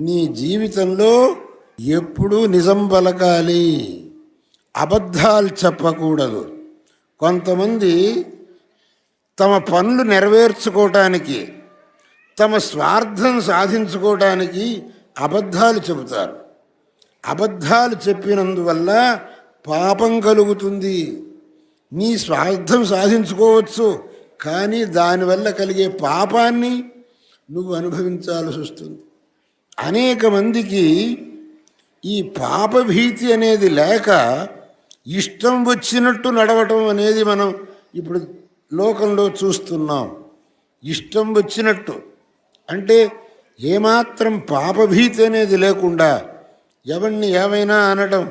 నీ జీవితంలో ఎప్పుడూ నిజం పలకాలి, అబద్ధాలు చెప్పకూడదు. కొంతమంది తమ పనులు నెరవేర్చుకోవటానికి, తమ స్వార్థం సాధించుకోవటానికి అబద్ధాలు చెబుతారు. అబద్ధాలు చెప్పినందువల్ల పాపం కలుగుతుంది. నీ స్వార్థం సాధించుకోవచ్చు, కానీ దానివల్ల కలిగే పాపాన్ని నువ్వు అనుభవించాల్సి వస్తుంది. అనేక మందికి ఈ పాపభీతి అనేది లేక ఇష్టం వచ్చినట్టు నడవటం అనేది మనం ఇప్పుడు లోకంలో చూస్తున్నాం. ఇష్టం వచ్చినట్టు అంటే ఏమాత్రం పాపభీతి అనేది లేకుండా ఎవరిని ఏమైనా అనడం,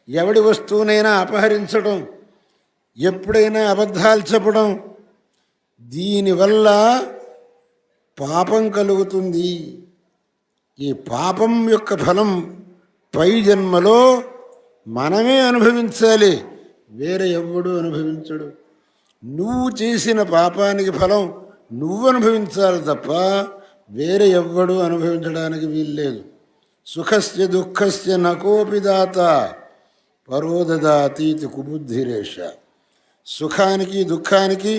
ఎవడి వస్తువునైనా అపహరించడం, ఎప్పుడైనా అబద్ధాలు చెప్పడం, దీనివల్ల పాపం కలుగుతుంది. ఈ పాపం యొక్క ఫలం పై జన్మలో మనమే అనుభవించాలి, వేరే ఎవ్వడూ అనుభవించడు. నువ్వు చేసిన పాపానికి ఫలం నువ్వు అనుభవించాలి తప్ప వేరే ఎవ్వడూ అనుభవించడానికి వీల్లేదు. సుఖస్య దుఃఖస్య నకోపి దాత పరోదదాతీతి కుబుద్ధిరేష. సుఖానికి దుఃఖానికి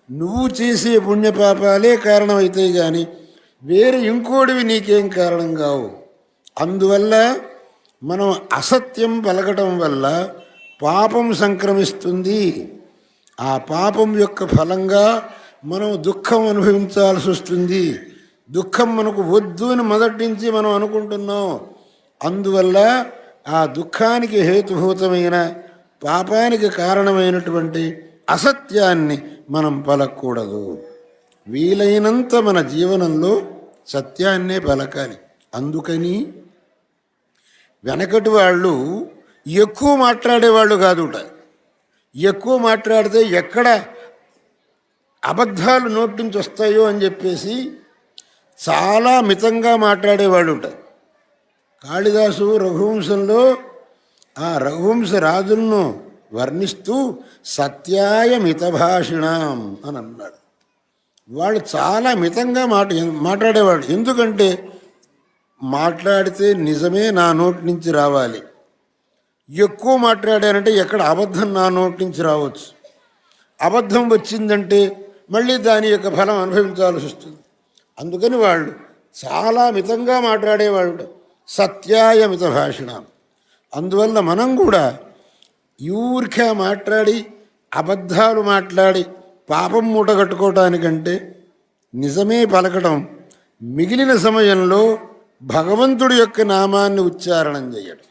నువ్వు చేసే పుణ్యపాపాలే కారణమవుతాయి, కానీ వేరే ఇంకోటివి నీకేం కారణం కావు. అందువల్ల మనం అసత్యం పలకటం వల్ల పాపం సంక్రమిస్తుంది. ఆ పాపం యొక్క ఫలంగా మనం దుఃఖం అనుభవించాల్సి వస్తుంది. దుఃఖం మనకు వద్దు అని మొదటి నుంచి మనం అనుకుంటున్నాం. అందువల్ల ఆ దుఃఖానికి హేతుభూతమైన, పాపానికి కారణమైనటువంటి అసత్యాన్ని మనం పలకూడదు. వీలైనంత మన జీవనంలో సత్యాన్నే పలకాలి. అందుకని వెనకటి వాళ్ళు ఎక్కువ మాట్లాడేవాళ్ళు కాదుట. ఎక్కువ మాట్లాడితే ఎక్కడ అబద్ధాలు నోటి నుంచి వస్తాయో అని చెప్పేసి చాలా మితంగా మాట్లాడేవాడుట. కాళిదాసు రఘువంశంలో ఆ రఘువంశ రాజులను వర్ణిస్తూ సత్యాయ మితభాషిణం అని అన్నాడు. వాళ్ళు చాలా మితంగా మాట్లాడేవాడు. ఎందుకంటే మాట్లాడితే నిజమే నా నోటి నుంచి రావాలి. ఎక్కువ మాట్లాడారంటే ఎక్కడ అబద్ధం నా నోటి నుంచి రావచ్చు. అబద్ధం వచ్చిందంటే మళ్ళీ దాని యొక్క ఫలం అనుభవించాల్సి వస్తుంది. అందుకని వాళ్ళు చాలా మితంగా మాట్లాడేవాళ్ళు, సత్యాయ మిత భాషణ. అందువల్ల మనం కూడా ఊరికే మాట్లాడి అబద్ధాలు మాట్లాడి పాపం మూట కట్టుకోవటానికంటే నిజమే పలకడం, మిగిలిన సమయంలో భగవంతుడి యొక్క నామాన్ని ఉచ్చారణం చేయడం.